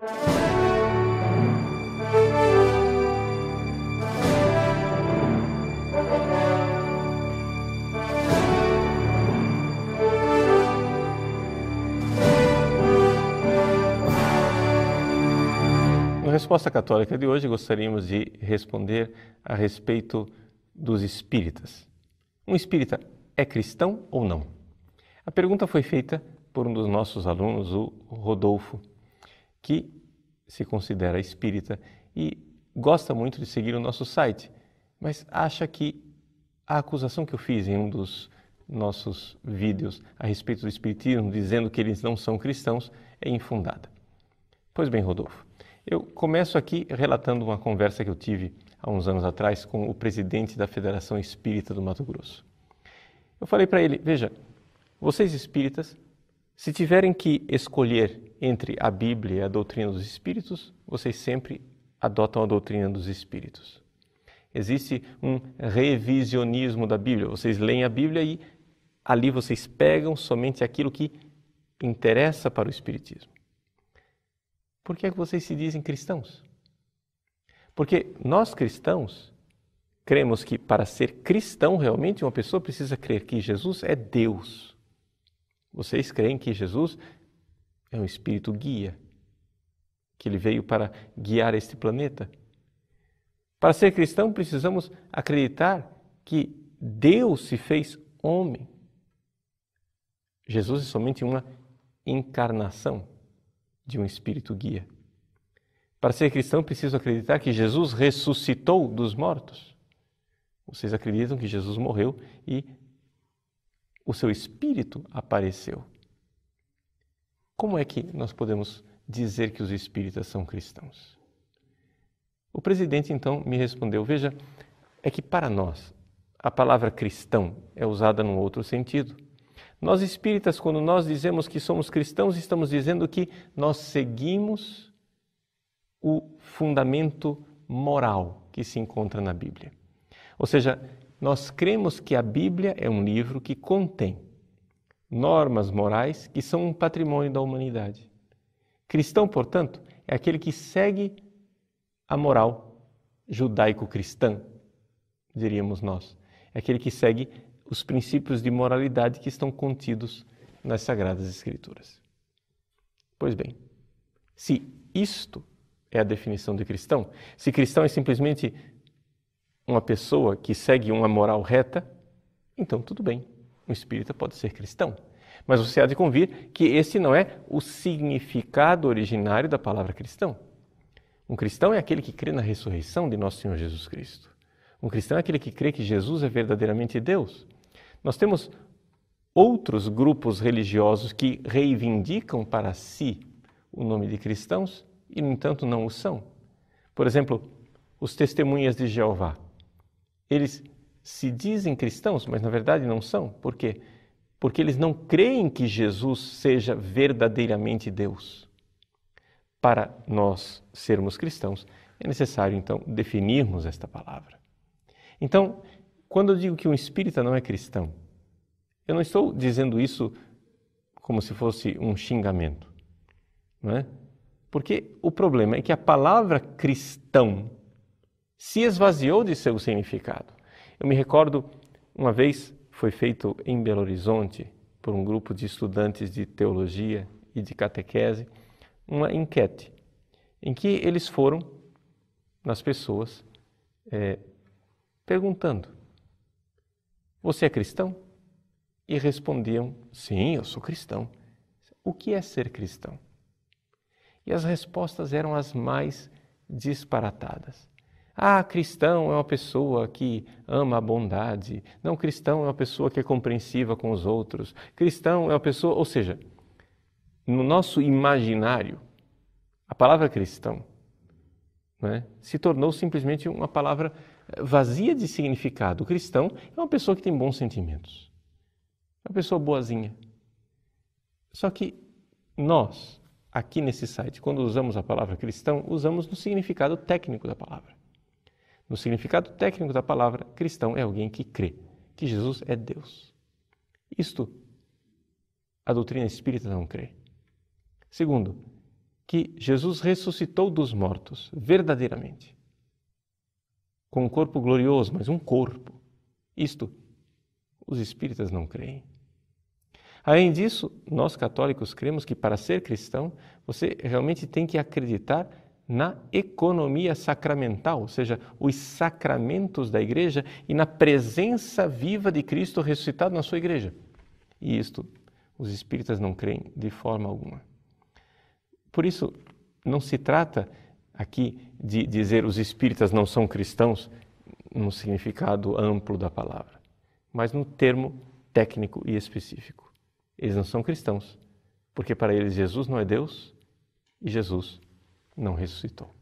Na Resposta Católica de hoje, gostaríamos de responder a respeito dos espíritas. Um espírita é cristão ou não? A pergunta foi feita por um dos nossos alunos, o Rodolfo, que se considera espírita e gosta muito de seguir o nosso site, mas acha que a acusação que eu fiz em um dos nossos vídeos a respeito do espiritismo, dizendo que eles não são cristãos, é infundada. Pois bem, Rodolfo, eu começo aqui relatando uma conversa que eu tive há uns anos atrás com o presidente da Federação Espírita do Mato Grosso. Eu falei para ele, veja, vocês espíritas, se tiverem que escolher entre a Bíblia e a doutrina dos espíritos, vocês sempre adotam a doutrina dos espíritos. Existe um revisionismo da Bíblia. Vocês leem a Bíblia e ali vocês pegam somente aquilo que interessa para o espiritismo. Por que é que vocês se dizem cristãos? Porque nós cristãos cremos que para ser cristão realmente uma pessoa precisa crer que Jesus é Deus. Vocês creem que Jesus é um espírito guia, que ele veio para guiar este planeta. Para ser cristão precisamos acreditar que Deus se fez homem. Jesus é somente uma encarnação de um espírito guia. Para ser cristão, preciso acreditar que Jesus ressuscitou dos mortos. Vocês acreditam que Jesus morreu e o seu espírito apareceu. Como é que nós podemos dizer que os espíritas são cristãos? O presidente, então, me respondeu, veja, é que para nós a palavra cristão é usada num outro sentido. Nós espíritas, quando nós dizemos que somos cristãos, estamos dizendo que nós seguimos o fundamento moral que se encontra na Bíblia. Ou seja, nós cremos que a Bíblia é um livro que contém normas morais que são um patrimônio da humanidade. Cristão, portanto, é aquele que segue a moral judaico-cristã, diríamos nós. É aquele que segue os princípios de moralidade que estão contidos nas Sagradas Escrituras. Pois bem, se isto é a definição de cristão, se cristão é simplesmente uma pessoa que segue uma moral reta, então tudo bem, um espírita pode ser cristão. Mas você há de convir que esse não é o significado originário da palavra cristão. Um cristão é aquele que crê na ressurreição de nosso Senhor Jesus Cristo. Um cristão é aquele que crê que Jesus é verdadeiramente Deus. Nós temos outros grupos religiosos que reivindicam para si o nome de cristãos e, no entanto, não o são. Por exemplo, os testemunhas de Jeová. Eles se dizem cristãos, mas na verdade não são. Por quê? Porque eles não creem que Jesus seja verdadeiramente Deus. Para nós sermos cristãos, é necessário, então, definirmos esta palavra. Então, quando eu digo que um espírita não é cristão, eu não estou dizendo isso como se fosse um xingamento, não é? Porque o problema é que a palavra cristão se esvaziou de seu significado. Eu me recordo, uma vez foi feito em Belo Horizonte, por um grupo de estudantes de teologia e de catequese, uma enquete, em que eles foram nas pessoas perguntando, você é cristão? E respondiam, sim, eu sou cristão. O que é ser cristão? E as respostas eram as mais disparatadas. Ah, cristão é uma pessoa que ama a bondade. Não, cristão é uma pessoa que é compreensiva com os outros. Cristão é uma pessoa... Ou seja, no nosso imaginário, a palavra cristão, né, se tornou simplesmente uma palavra vazia de significado. O cristão é uma pessoa que tem bons sentimentos. É uma pessoa boazinha. Só que nós, aqui nesse site, quando usamos a palavra cristão, usamos no significado técnico da palavra. No significado técnico da palavra, cristão é alguém que crê que Jesus é Deus. Isto, a doutrina espírita não crê. Segundo, que Jesus ressuscitou dos mortos, verdadeiramente. Com um corpo glorioso, mas um corpo. Isto, os espíritas não creem. Além disso, nós católicos cremos que para ser cristão, você realmente tem que acreditar na economia sacramental, ou seja, os sacramentos da igreja e na presença viva de Cristo ressuscitado na sua igreja. E isto, os espíritas não creem de forma alguma. Por isso, não se trata aqui de dizer os espíritas não são cristãos no significado amplo da palavra, mas no termo técnico e específico. Eles não são cristãos, porque para eles Jesus não é Deus e Jesus não ressuscitou.